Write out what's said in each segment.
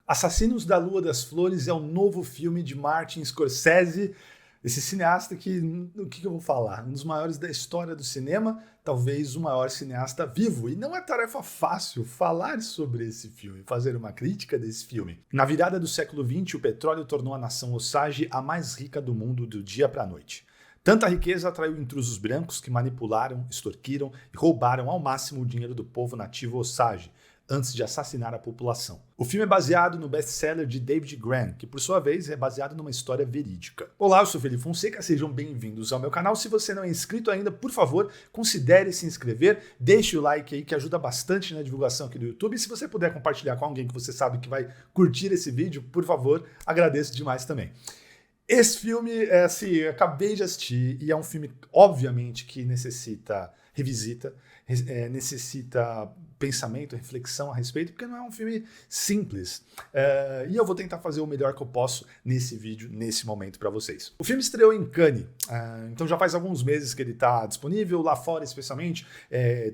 Assassinos da Lua das Flores é um novo filme de Martin Scorsese, esse cineasta que, o que eu vou falar? Um dos maiores da história do cinema, talvez o maior cineasta vivo. E não é tarefa fácil falar sobre esse filme, fazer uma crítica desse filme. Na virada do século XX, o petróleo tornou a nação Osage a mais rica do mundo do dia para a noite. Tanta riqueza atraiu intrusos brancos que manipularam, extorquiram e roubaram ao máximo o dinheiro do povo nativo Osage, antes de assassinar a população. O filme é baseado no best-seller de David Grann, que por sua vez é baseado numa história verídica. Olá, eu sou Felipe Fonseca, sejam bem-vindos ao meu canal. Se você não é inscrito ainda, por favor, considere se inscrever, deixe o like aí que ajuda bastante na divulgação aqui do YouTube. E se você puder compartilhar com alguém que você sabe que vai curtir esse vídeo, por favor, agradeço demais também. Esse filme, eu acabei de assistir e é um filme, obviamente, que necessita revisita, necessita pensamento, reflexão a respeito, porque não é um filme simples. E eu vou tentar fazer o melhor que eu posso nesse vídeo, nesse momento para vocês. O filme estreou em Cannes, então já faz alguns meses que ele está disponível, lá fora especialmente,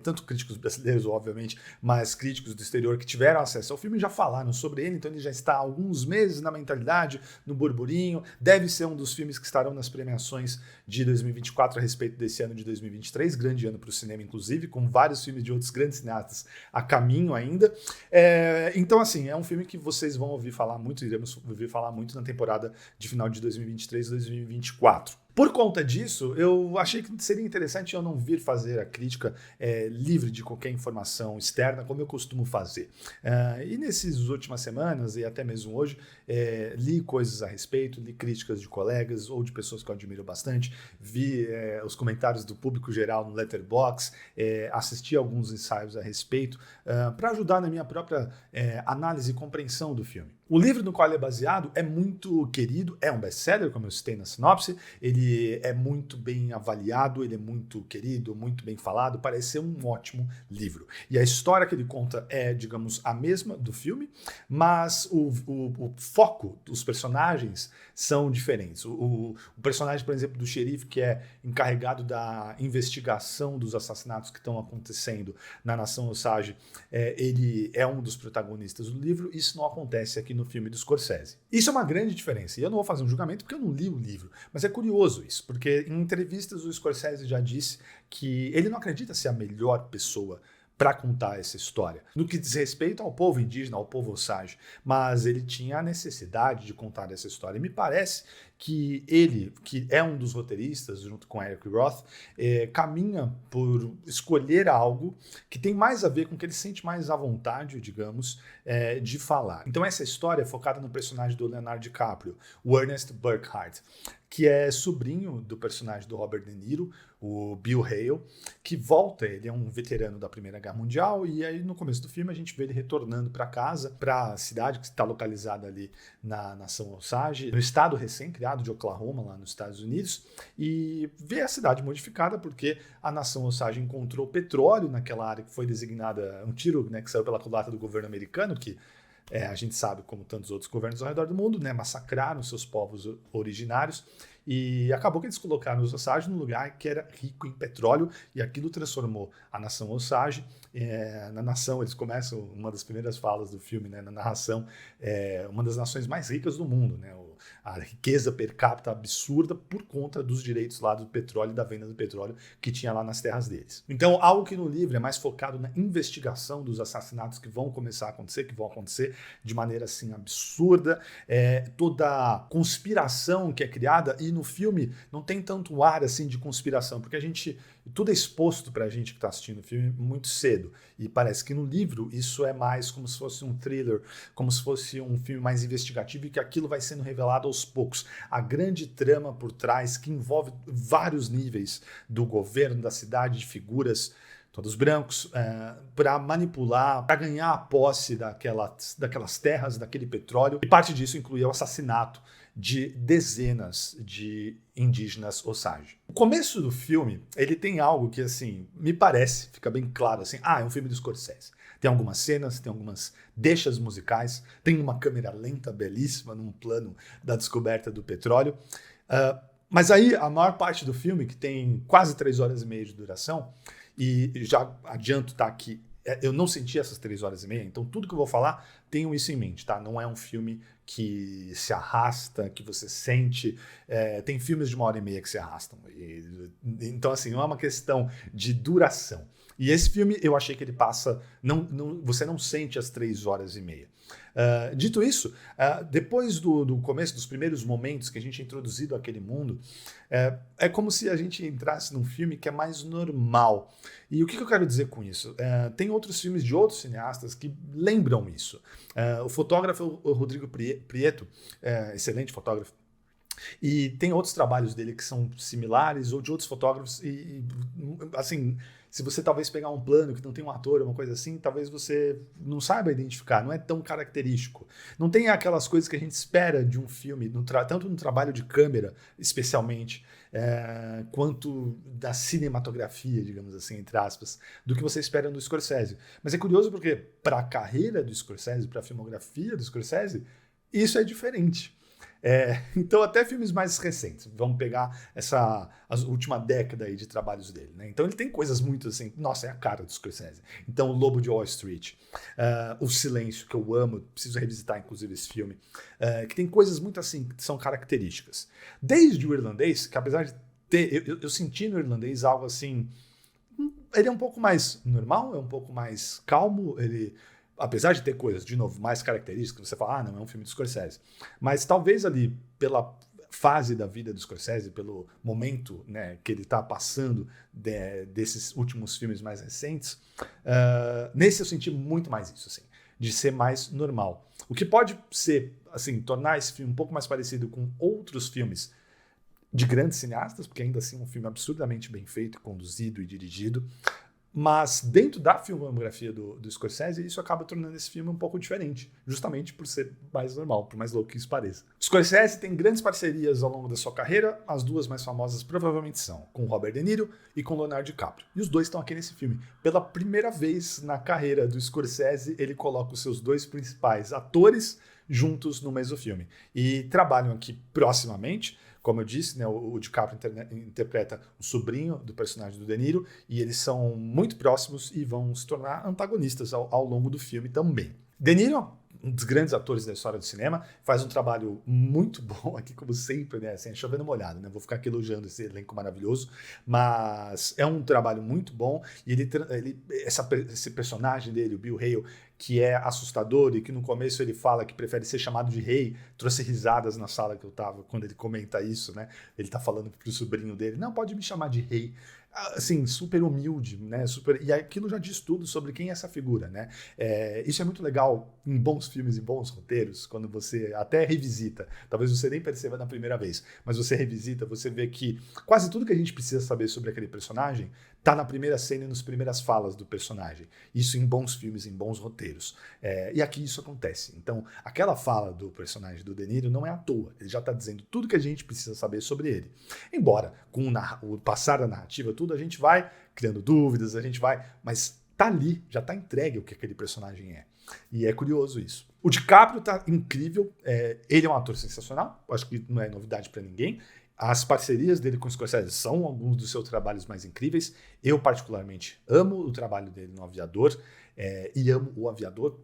tanto críticos brasileiros, obviamente, mas críticos do exterior que tiveram acesso ao filme já falaram sobre ele, então ele já está há alguns meses na mentalidade, no burburinho, deve ser um dos filmes que estarão nas premiações de 2024 a respeito desse ano de 2023, grande ano para o cinema, inclusive, com vários filmes de outros grandes cineastas a caminho ainda. Então, assim, é um filme que vocês vão ouvir falar muito, iremos ouvir falar muito na temporada de final de 2023 e 2024. Por conta disso, eu achei que seria interessante eu não vir fazer a crítica livre de qualquer informação externa, como eu costumo fazer. E nessas últimas semanas, e até mesmo hoje, li coisas a respeito, li críticas de colegas ou de pessoas que eu admiro bastante, vi os comentários do público geral no Letterboxd, assisti alguns ensaios a respeito, para ajudar na minha própria análise e compreensão do filme. O livro no qual ele é baseado é muito querido, é um best-seller, como eu citei na sinopse, ele é muito bem avaliado, ele é muito querido, muito bem falado, parece ser um ótimo livro. E a história que ele conta é, digamos, a mesma do filme, mas o foco dos personagens são diferentes. O personagem, por exemplo, do xerife, que é encarregado da investigação dos assassinatos que estão acontecendo na nação Osage, ele é um dos protagonistas do livro. Isso não acontece aqui no filme do Scorsese. Isso é uma grande diferença, e eu não vou fazer um julgamento porque eu não li o livro, mas é curioso isso, porque em entrevistas o Scorsese já disse que ele não acredita ser a melhor pessoa para contar essa história, no que diz respeito ao povo indígena, ao povo Osage, mas ele tinha a necessidade de contar essa história. E me parece que ele, que é um dos roteiristas, junto com Eric Roth, caminha por escolher algo que tem mais a ver com o que ele sente mais à vontade, digamos, de falar. Então essa história é focada no personagem do Leonardo DiCaprio, o Ernest Burkhardt, que é sobrinho do personagem do Robert De Niro, o Bill Hale, que volta, ele é um veterano da Primeira Guerra Mundial, e aí no começo do filme a gente vê ele retornando para casa, para a cidade que está localizada ali na nação Osage, no estado recém-criado de Oklahoma, lá nos Estados Unidos, e vê a cidade modificada porque a nação Osage encontrou petróleo naquela área que foi designada, um tiro, né, que saiu pela culatra do governo americano, que a gente sabe, como tantos outros governos ao redor do mundo, né, massacraram seus povos originários, e acabou que eles colocaram os Osage num lugar que era rico em petróleo, e aquilo transformou a nação Osage. Na nação, eles começam, uma das primeiras falas do filme, né, na narração, uma das nações mais ricas do mundo, né, a riqueza per capita absurda por conta dos direitos lá do petróleo e da venda do petróleo que tinha lá nas terras deles. Então, algo que no livro é mais focado na investigação dos assassinatos que vão começar a acontecer, que vão acontecer de maneira assim absurda, toda a conspiração que é criada, e no filme não tem tanto ar assim de conspiração, porque tudo é exposto pra gente que está assistindo o filme muito cedo, e parece que no livro isso é mais como se fosse um thriller, como se fosse um filme mais investigativo, e que aquilo vai sendo revelado aos poucos. A grande trama por trás, que envolve vários níveis do governo, da cidade, de figuras, todos brancos, para manipular, para ganhar a posse daquelas terras, daquele petróleo, e parte disso incluía o assassinato de dezenas de indígenas Osage. O começo do filme, ele tem algo que, assim, me parece, fica bem claro, assim, é um filme do Scorsese. Tem algumas cenas, tem algumas deixas musicais, tem uma câmera lenta belíssima num plano da descoberta do petróleo, mas aí a maior parte do filme, que tem quase 3 horas e meia de duração, e já adianto, tá, que eu não senti essas 3 horas e meia, então tudo que eu vou falar, tenham isso em mente, tá? Não é um filme que se arrasta, que você sente. Tem filmes de 1 hora e meia que se arrastam. Então, assim, não é uma questão de duração. E esse filme, eu achei que ele passa. Você não sente as 3 horas e meia. Dito isso, depois do começo, dos primeiros momentos que a gente é introduzido àquele mundo, é como se a gente entrasse num filme que é mais normal. E o que eu quero dizer com isso? Tem outros filmes de outros cineastas que lembram isso. O fotógrafo, o Rodrigo Prieto, excelente fotógrafo, e tem outros trabalhos dele que são similares, ou de outros fotógrafos, assim, se você talvez pegar um plano que não tem um ator, uma coisa assim, talvez você não saiba identificar, não é tão característico. Não tem aquelas coisas que a gente espera de um filme, tanto no trabalho de câmera, especialmente, quanto da cinematografia, digamos assim, entre aspas, do que você espera do Scorsese. Mas é curioso porque, para a carreira do Scorsese, para a filmografia do Scorsese, isso é diferente. Então, até filmes mais recentes, vamos pegar a última década aí de trabalhos dele, né? Então, ele tem coisas muito assim, nossa, é a cara do Scorsese. Então, O Lobo de Wall Street, O Silêncio, que eu amo, preciso revisitar inclusive esse filme, que tem coisas muito assim, que são características. Desde O Irlandês, que apesar de ter, eu senti no Irlandês algo assim, ele é um pouco mais normal, é um pouco mais calmo, apesar de ter coisas, de novo, mais características, você fala, não é um filme do Scorsese. Mas talvez ali, pela fase da vida do Scorsese, pelo momento, né, que ele está passando desses últimos filmes mais recentes, nesse eu senti muito mais isso, assim, de ser mais normal. O que pode ser, assim, tornar esse filme um pouco mais parecido com outros filmes de grandes cineastas, porque ainda assim é um filme absurdamente bem feito, conduzido e dirigido. Mas dentro da filmografia do Scorsese, isso acaba tornando esse filme um pouco diferente, justamente por ser mais normal, por mais louco que isso pareça. Scorsese tem grandes parcerias ao longo da sua carreira, as duas mais famosas provavelmente são com Robert De Niro e com Leonardo DiCaprio. E os dois estão aqui nesse filme. Pela primeira vez na carreira do Scorsese, ele coloca os seus dois principais atores juntos no mesmo filme. E trabalham aqui proximamente. Como eu disse, né, o DiCaprio interpreta o sobrinho do personagem do De Niro, e eles são muito próximos e vão se tornar antagonistas ao longo do filme também. De Niro, um dos grandes atores da história do cinema, faz um trabalho muito bom aqui, como sempre, né? Assim, chovendo molhado, né? Vou ficar aqui elogiando esse elenco maravilhoso, mas é um trabalho muito bom, e esse personagem dele, o Bill Hale, que é assustador e que no começo ele fala que prefere ser chamado de rei, trouxe risadas na sala que eu tava quando ele comenta isso, né? Ele tá falando pro sobrinho dele, não, pode me chamar de rei. Assim, super humilde, né? E aquilo já diz tudo sobre quem é essa figura, né? Isso é muito legal em bons filmes e bons roteiros, quando você até revisita. Talvez você nem perceba na primeira vez, mas você revisita, você vê que quase tudo que a gente precisa saber sobre aquele personagem tá na primeira cena e nas primeiras falas do personagem. Isso em bons filmes, em bons roteiros. E aqui isso acontece. Então, aquela fala do personagem do De Niro não é à toa. Ele já está dizendo tudo que a gente precisa saber sobre ele. Embora, com o passar da narrativa, tudo, a gente vai criando dúvidas, mas tá ali, já tá entregue o que aquele personagem é. E é curioso isso. O DiCaprio tá incrível. Ele é um ator sensacional. Acho que não é novidade para ninguém. As parcerias dele com o Scorsese são alguns dos seus trabalhos mais incríveis. Eu, particularmente, amo o trabalho dele no Aviador, e amo o Aviador.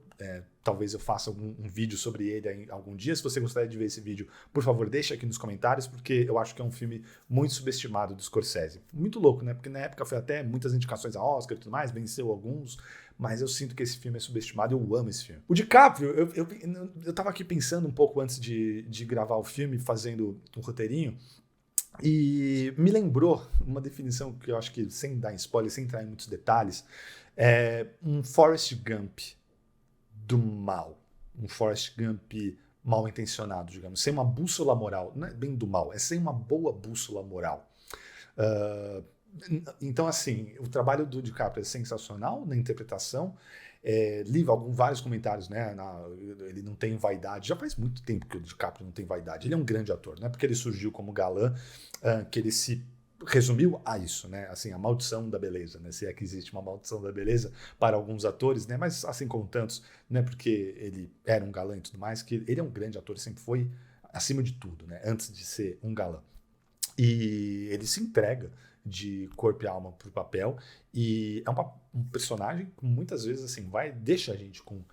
Talvez eu faça um vídeo sobre ele em algum dia. Se você gostaria de ver esse vídeo, por favor, deixa aqui nos comentários, porque eu acho que é um filme muito subestimado do Scorsese. Muito louco, né? Porque na época foi até muitas indicações a Oscar e tudo mais, venceu alguns, mas eu sinto que esse filme é subestimado e eu amo esse filme. O DiCaprio, eu tava aqui pensando um pouco antes de gravar o filme, fazendo um roteirinho, e me lembrou uma definição que eu acho que, sem dar spoiler, sem entrar em muitos detalhes, um Forrest Gump do mal. Um Forrest Gump mal intencionado, digamos. Sem uma bússola moral. Não é bem do mal, é sem uma boa bússola moral. Então, assim, o trabalho do DiCaprio é sensacional na interpretação. Li vários comentários, né? Ele não tem vaidade. Já faz muito tempo que o DiCaprio não tem vaidade. Ele é um grande ator, não é porque ele surgiu como galã que ele se resumiu a isso, né? Assim, a maldição da beleza, né? Se é que existe uma maldição da beleza para alguns atores, né? Mas assim como tantos, não é porque ele era um galã e tudo mais, que ele é um grande ator, sempre foi acima de tudo, né? Antes de ser um galã. E ele se entrega de corpo e alma pro papel, e é um personagem que muitas vezes assim, deixa a gente com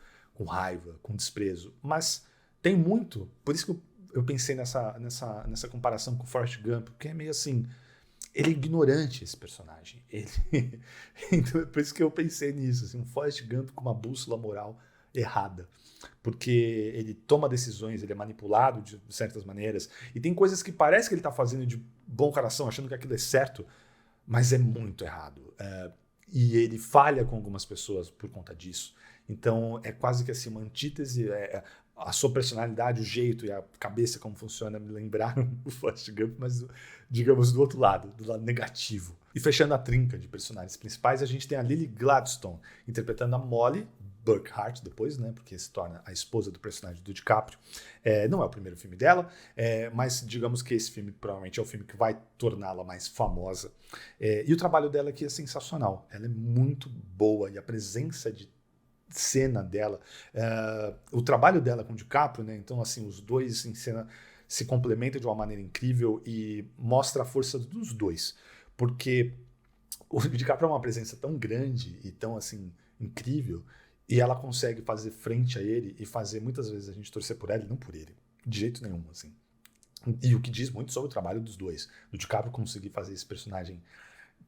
raiva, com desprezo, mas tem muito, por isso que eu pensei nessa comparação com o Forrest Gump, porque é meio assim, ele é ignorante, esse personagem. Então, por isso que eu pensei nisso, assim, um Forrest Gump com uma bússola moral errada. Porque ele toma decisões, ele é manipulado de certas maneiras, e tem coisas que parece que ele está fazendo de bom coração, achando que aquilo é certo, mas é muito errado. E ele falha com algumas pessoas por conta disso. Então é quase que assim uma antítese. A sua personalidade, o jeito e a cabeça como funciona me lembraram o Forrest Gump, mas digamos do outro lado, do lado negativo. E fechando a trinca de personagens principais, a gente tem a Lily Gladstone interpretando a Molly Burkhart depois, né, porque se torna a esposa do personagem do DiCaprio. Não é o primeiro filme dela, mas digamos que esse filme provavelmente é o filme que vai torná-la mais famosa. E o trabalho dela aqui é sensacional. Ela é muito boa e a presença de cena dela, o trabalho dela com o DiCaprio, né, então assim, os dois em cena se complementam de uma maneira incrível e mostra a força dos dois, porque o DiCaprio é uma presença tão grande e tão assim incrível, e ela consegue fazer frente a ele e fazer muitas vezes a gente torcer por ela e não por ele, de jeito nenhum, assim. E o que diz muito sobre o trabalho dos dois, do DiCaprio conseguir fazer esse personagem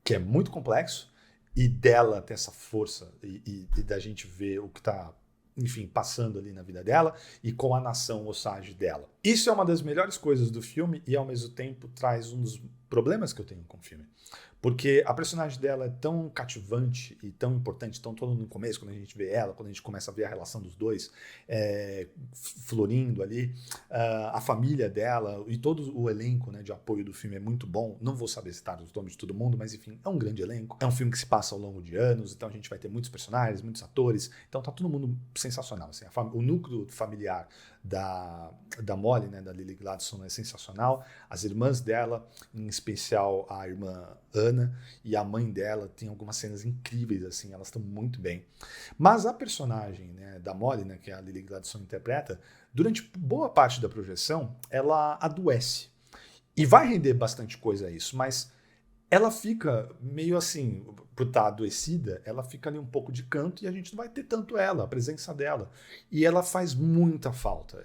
que é muito complexo, e dela ter essa força e da gente ver o que está, enfim, passando ali na vida dela e com a nação Osage dela. Isso é uma das melhores coisas do filme e ao mesmo tempo traz um dos problemas que eu tenho com o filme. Porque a personagem dela é tão cativante e tão importante, tão todo no começo, quando a gente vê ela, quando a gente começa a ver a relação dos dois florindo ali, a família dela e todo o elenco, né, de apoio do filme é muito bom. Não vou saber citar os nomes de todo mundo, mas enfim, é um grande elenco. É um filme que se passa ao longo de anos, então a gente vai ter muitos personagens, muitos atores, então tá todo mundo sensacional. Assim, o núcleo familiar da Molly, né, da Lily Gladstone, é sensacional. As irmãs dela, em especial a irmã Anna e a mãe dela, tem algumas cenas incríveis, assim, elas estão muito bem. Mas a personagem, né, da Molly, né, que a Lily Gladstone interpreta, durante boa parte da projeção, ela adoece. E vai render bastante coisa a isso, mas ela fica meio assim, por estar adoecida, ela fica ali um pouco de canto e a gente não vai ter tanto ela, a presença dela. E ela faz muita falta.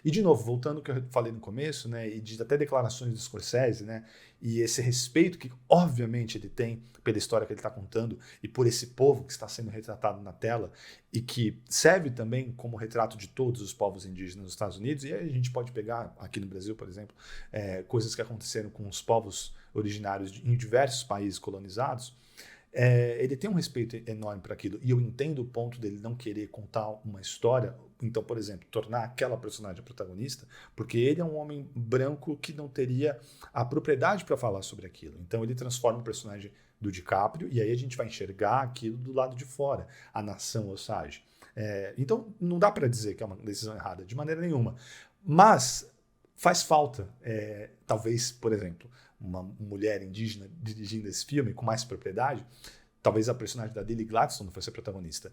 E de novo, voltando ao que eu falei no começo, né, e de até declarações do Scorsese, né, e esse respeito que obviamente ele tem pela história que ele está contando e por esse povo que está sendo retratado na tela e que serve também como retrato de todos os povos indígenas dos Estados Unidos. E aí a gente pode pegar aqui no Brasil, por exemplo, coisas que aconteceram com os povos originários em diversos países colonizados. Ele tem um respeito enorme para aquilo, e eu entendo o ponto dele não querer contar uma história, então, por exemplo, tornar aquela personagem a protagonista, porque ele é um homem branco que não teria a propriedade para falar sobre aquilo, então ele transforma o personagem do DiCaprio, e aí a gente vai enxergar aquilo do lado de fora, a nação Osage. Então não dá para dizer que é uma decisão errada, de maneira nenhuma, mas faz falta, talvez, por exemplo, uma mulher indígena dirigindo esse filme com mais propriedade, talvez a personagem da Lily Gladstone fosse a protagonista.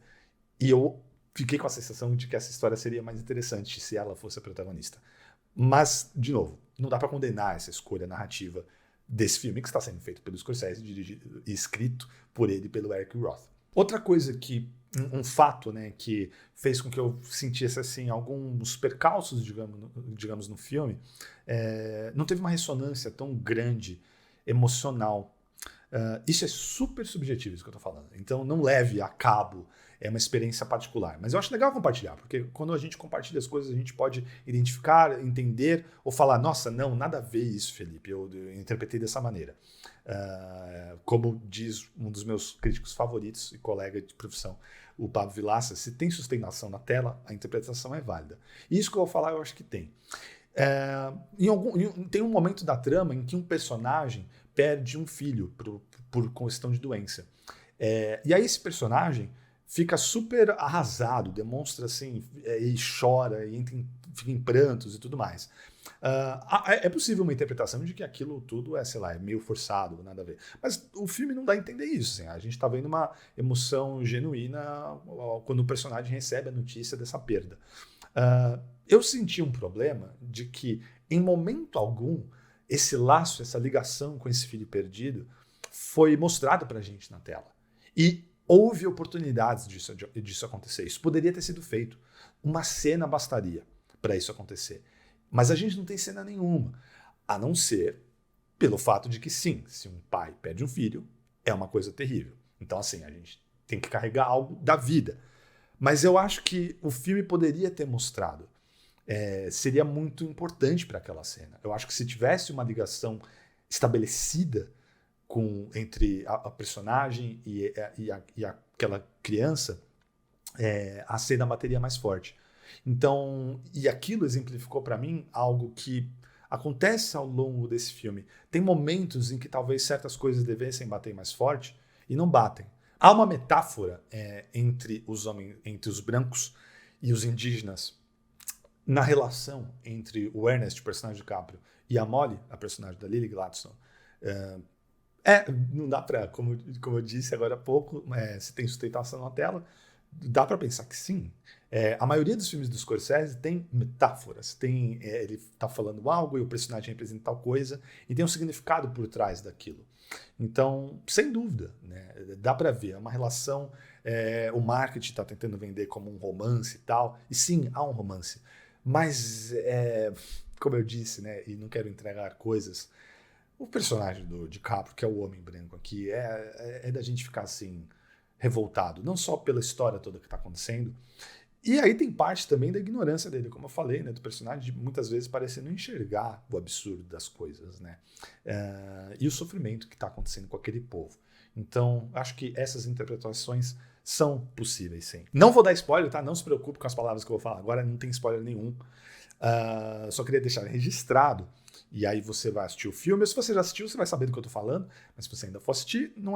E eu fiquei com a sensação de que essa história seria mais interessante se ela fosse a protagonista. Mas, de novo, não dá para condenar essa escolha narrativa desse filme que está sendo feito pelo Scorsese, dirigido e escrito por ele e pelo Eric Roth. Outra coisa que um fato, né, que fez com que eu sentisse assim, alguns percalços, digamos no filme, não teve uma ressonância tão grande emocional. Isso é super subjetivo, isso que eu estou falando. Então não leve a cabo, é uma experiência particular. Mas eu acho legal compartilhar, porque quando a gente compartilha as coisas, a gente pode identificar, entender, ou falar, nossa, não, nada a ver isso, Felipe, eu interpretei dessa maneira. Como diz um dos meus críticos favoritos e colega de profissão, o Pablo Vilaça, se tem sustentação na tela, a interpretação é válida. E isso que eu vou falar, eu acho que tem. Tem um momento da trama em que um personagem perde um filho por questão de doença. E aí esse personagem fica super arrasado, demonstra assim, e chora, e fica em prantos e tudo mais. É possível uma interpretação de que aquilo tudo sei lá, é meio forçado, nada a ver. Mas o filme não dá a entender isso. Assim, a gente está vendo uma emoção genuína quando o personagem recebe a notícia dessa perda. Eu senti um problema de que, em momento algum, esse laço, essa ligação com esse filho perdido foi mostrado pra gente na tela. E houve oportunidades disso acontecer. Isso poderia ter sido feito. Uma cena bastaria para isso acontecer. Mas a gente não tem cena nenhuma, a não ser pelo fato de que sim, se um pai perde um filho, é uma coisa terrível. Então assim, a gente tem que carregar algo da vida. Mas eu acho que o filme poderia ter mostrado. Seria muito importante para aquela cena. Eu acho que se tivesse uma ligação estabelecida entre a personagem e aquela criança, a cena bateria mais forte. Então, e aquilo exemplificou para mim algo que acontece ao longo desse filme. Tem momentos em que talvez certas coisas devessem bater mais forte e não batem. Há uma metáfora entre os brancos e os indígenas na relação entre o Ernest, o personagem de DiCaprio, e a Molly, a personagem da Lily Gladstone. Não dá para, como eu disse agora há pouco, se tem sustentação na tela, dá para pensar que sim. A maioria dos filmes do Scorsese tem metáforas, ele está falando algo e o personagem representa tal coisa e tem um significado por trás daquilo. Então, sem dúvida, né, dá para ver, é uma relação, o marketing está tentando vender como um romance e tal, e sim, há um romance, mas, como eu disse, né, e não quero entregar coisas, o personagem do DiCaprio, que é o homem branco aqui, é da gente ficar assim, revoltado, não só pela história toda que está acontecendo, e aí tem parte também da ignorância dele, como eu falei, né, do personagem de muitas vezes parecendo enxergar o absurdo das coisas, né, e o sofrimento que está acontecendo com aquele povo. Então, acho que essas interpretações são possíveis, sim. Não vou dar spoiler, tá? Não se preocupe com as palavras que eu vou falar agora, não tem spoiler nenhum. Só queria deixar registrado. E aí você vai assistir o filme. Se você já assistiu, você vai saber do que eu tô falando. Mas se você ainda for assistir, não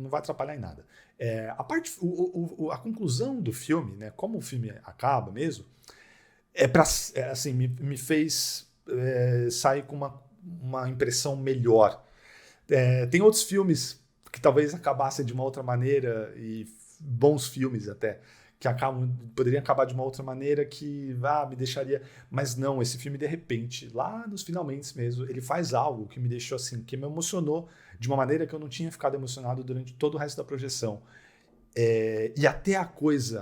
vai atrapalhar em nada. A conclusão do filme, né? Como o filme acaba mesmo, assim, me fez sair com uma impressão melhor. Tem outros filmes que talvez acabassem de uma outra maneira, e bons filmes até, que poderiam acabar de uma outra maneira que me deixaria... Mas não, esse filme, de repente, lá nos finalmente mesmo, ele faz algo que me deixou assim, que me emocionou de uma maneira que eu não tinha ficado emocionado durante todo o resto da projeção. E até a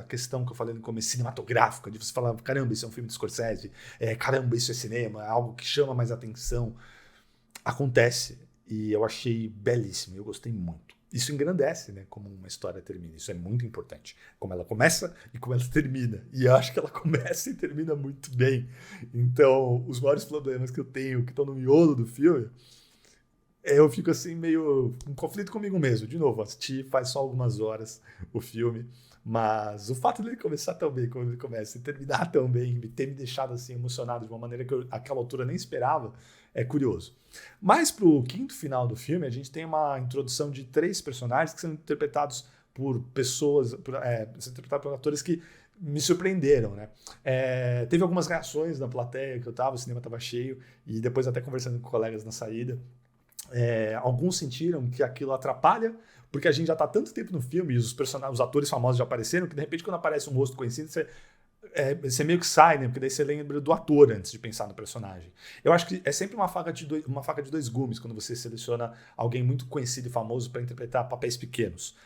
questão que eu falei no começo, cinematográfica, de você falar, caramba, isso é um filme de Scorsese, caramba, isso é cinema, é algo que chama mais atenção, acontece, e eu achei belíssimo, eu gostei muito. Isso engrandece, né, como uma história termina, isso é muito importante, como ela começa e como ela termina, e eu acho que ela começa e termina muito bem. Então, os maiores problemas que eu tenho, que estão no miolo do filme, eu fico assim meio em conflito comigo mesmo. De novo, assisti faz só algumas horas o filme, mas o fato dele começar tão bem como ele começa e terminar tão bem, ter me deixado assim emocionado de uma maneira que eu, àquela altura, nem esperava, é curioso. Mas pro quinto final do filme, a gente tem uma introdução de 3 personagens que são interpretados por pessoas, são interpretados por atores que me surpreenderam, né? Teve algumas reações na plateia que eu tava, o cinema estava cheio, e depois até conversando com colegas na saída, alguns sentiram que aquilo atrapalha, porque a gente já está há tanto tempo no filme e os atores famosos já apareceram, que de repente quando aparece um rosto conhecido, você meio que sai, né? Porque daí você lembra do ator antes de pensar no personagem. Eu acho que é sempre uma faca de dois gumes quando você seleciona alguém muito conhecido e famoso para interpretar papéis pequenos.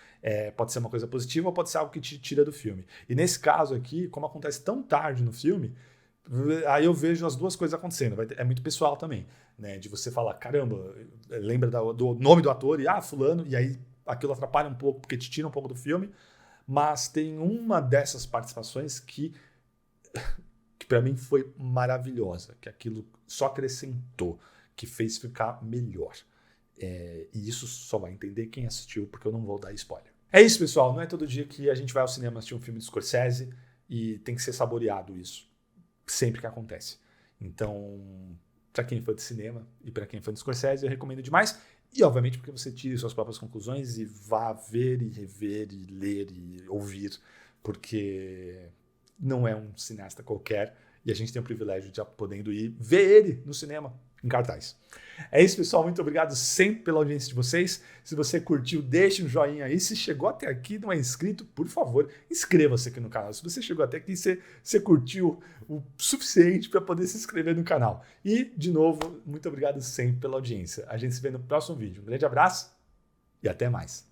Pode ser uma coisa positiva ou pode ser algo que te tira do filme. E nesse caso aqui, como acontece tão tarde no filme, aí eu vejo as duas coisas acontecendo. É muito pessoal também, né? De você falar, caramba, lembra do nome do ator e fulano, e aí aquilo atrapalha um pouco porque te tira um pouco do filme. Mas tem uma dessas participações que para mim foi maravilhosa, que aquilo só acrescentou, que fez ficar melhor. E isso só vai entender quem assistiu, porque eu não vou dar spoiler. É isso, pessoal. Não é todo dia que a gente vai ao cinema assistir um filme de Scorsese e tem que ser saboreado isso. Sempre que acontece. Então, para quem for de cinema e para quem for de Scorsese, eu recomendo demais. E, obviamente, porque você tire suas próprias conclusões e vá ver e rever e ler e ouvir, porque não é um cineasta qualquer e a gente tem o privilégio de podendo ir ver ele no cinema, em cartaz. É isso, pessoal. Muito obrigado sempre pela audiência de vocês. Se você curtiu, deixe um joinha aí. Se chegou até aqui e não é inscrito, por favor, inscreva-se aqui no canal. Se você chegou até aqui, você curtiu o suficiente para poder se inscrever no canal. E, de novo, muito obrigado sempre pela audiência. A gente se vê no próximo vídeo. Um grande abraço e até mais.